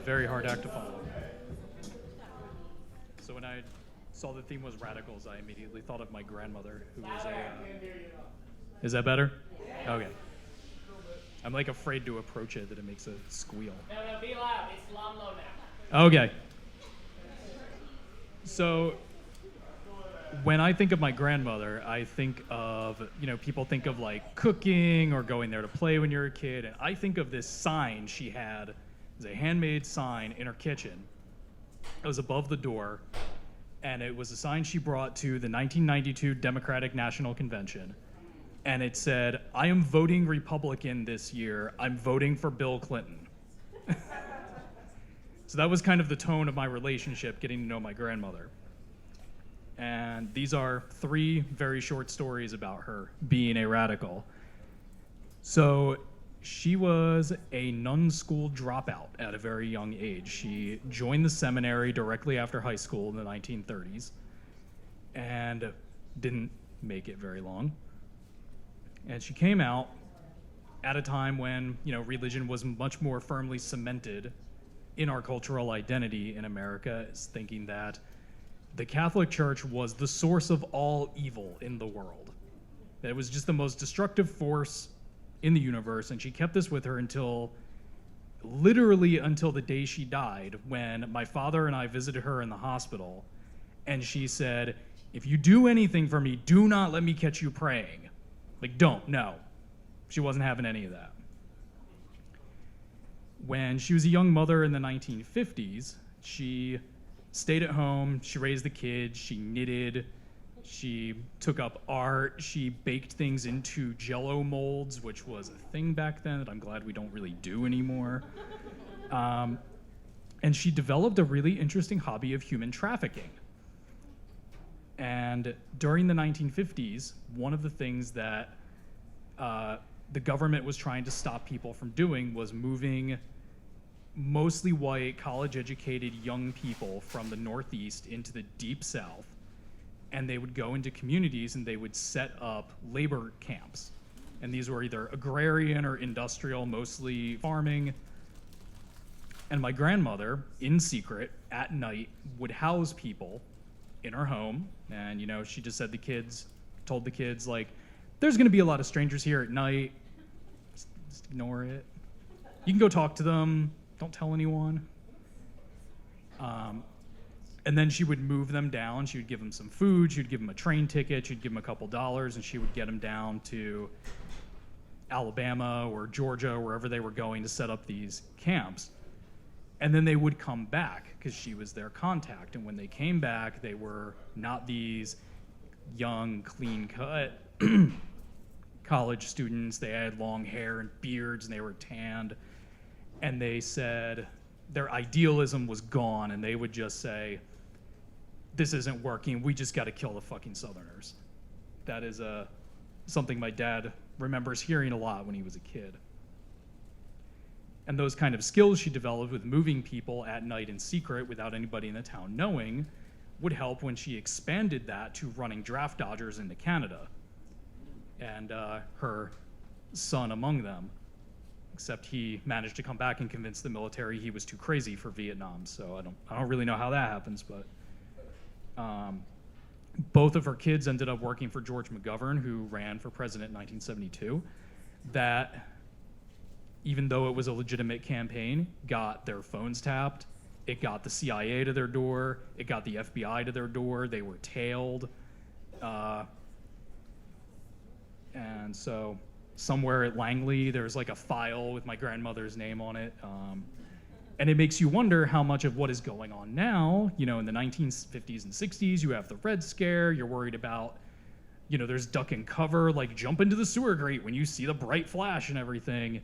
very hard act to follow. So when I saw the theme was radicals, I immediately thought of my grandmother, who was a... Is that better? Okay. I'm like afraid to approach it, that it makes a squeal. No, be loud. It's loud low now. Okay. So when I think of my grandmother, I think of, people think of like cooking or going there to play when you're a kid. And I think of this sign she had. It was a handmade sign in her kitchen. It was above the door. And it was a sign she brought to the 1992 Democratic National Convention. And it said, "I am voting Republican this year. I'm voting for Bill Clinton." So that was kind of the tone of my relationship, getting to know my grandmother. And these are 3 very short stories about her being a radical. So she was a nun school dropout at a very young age. She joined the seminary directly after high school in the 1930s and didn't make it very long. And she came out at a time when, religion was much more firmly cemented in our cultural identity in America, is thinking that the Catholic Church was the source of all evil in the world. That it was just the most destructive force in the universe, and she kept this with her literally until the day she died, when my father and I visited her in the hospital, and she said, "If you do anything for me, do not let me catch you praying." Like, don't, no. She wasn't having any of that. When she was a young mother in the 1950s, she stayed at home, she raised the kids, she knitted, she took up art, she baked things into Jell-O molds, which was a thing back then that I'm glad we don't really do anymore. And she developed a really interesting hobby of human trafficking. And during the 1950s, one of the things that the government was trying to stop people from doing was moving mostly white, college-educated young people from the Northeast into the Deep South. And they would go into communities and they would set up labor camps. And these were either agrarian or industrial, mostly farming. And my grandmother, in secret, at night, would house people in her home. And, she just told the kids, like, "There's going to be a lot of strangers here at night. Just ignore it. You can go talk to them. Don't tell anyone." And then she would move them down. She would give them some food. She would give them a train ticket. She'd give them a couple dollars, and she would get them down to Alabama or Georgia, or wherever they were going to set up these camps. And then they would come back because she was their contact. And when they came back, they were not these young, clean-cut college students. They had long hair and beards, and they were tanned. And they said their idealism was gone, and they would just say, "This isn't working. We just got to kill the fucking Southerners." That is something my dad remembers hearing a lot when he was a kid. And those kind of skills she developed with moving people at night in secret without anybody in the town knowing would help when she expanded that to running draft dodgers into Canada, and her son among them. Except he managed to come back and convince the military he was too crazy for Vietnam. So I don't really know how that happens, but both of her kids ended up working for George McGovern, who ran for president in 1972. That, even though it was a legitimate campaign, got their phones tapped. It got the CIA to their door. It got the FBI to their door. They were tailed. And so somewhere at Langley, there's like a file with my grandmother's name on it. And it makes you wonder how much of what is going on now, in the 1950s and 60s, you have the Red Scare, you're worried about, there's duck and cover, like jump into the sewer grate when you see the bright flash and everything.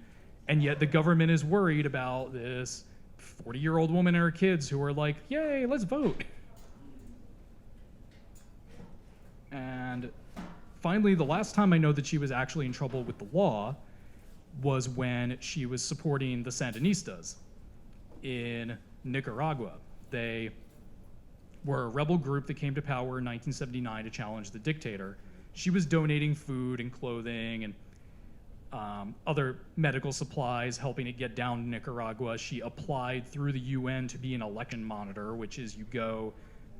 And yet the government is worried about this 40-year-old woman and her kids who are like, "Yay, let's vote." And finally, the last time I know that she was actually in trouble with the law was when she was supporting the Sandinistas in Nicaragua. They were a rebel group that came to power in 1979 to challenge the dictator. She was donating food and clothing and other medical supplies, helping it get down to Nicaragua. She applied through the UN to be an election monitor, which is you go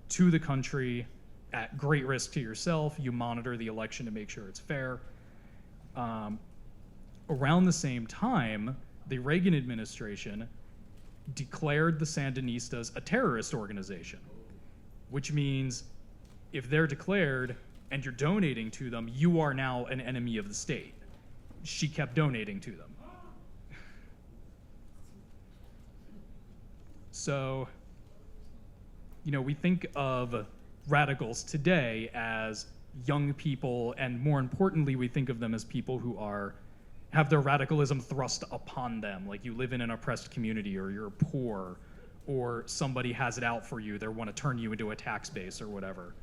to the country at great risk to yourself, you monitor the election to make sure it's fair. Around the same time, the Reagan administration declared the Sandinistas a terrorist organization, which means if they're declared and you're donating to them, you are now an enemy of the state. She kept donating to them. So, we think of radicals today as young people, and more importantly, we think of them as people who have their radicalism thrust upon them, like you live in an oppressed community, or you're poor, or somebody has it out for you, they want to turn you into a tax base or whatever.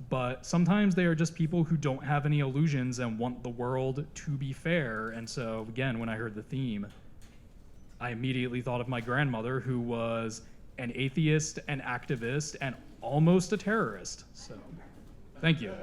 But sometimes they are just people who don't have any illusions and want the world to be fair. And so, again, when I heard the theme, I immediately thought of my grandmother, who was an atheist, an activist, and almost a terrorist. So, thank you.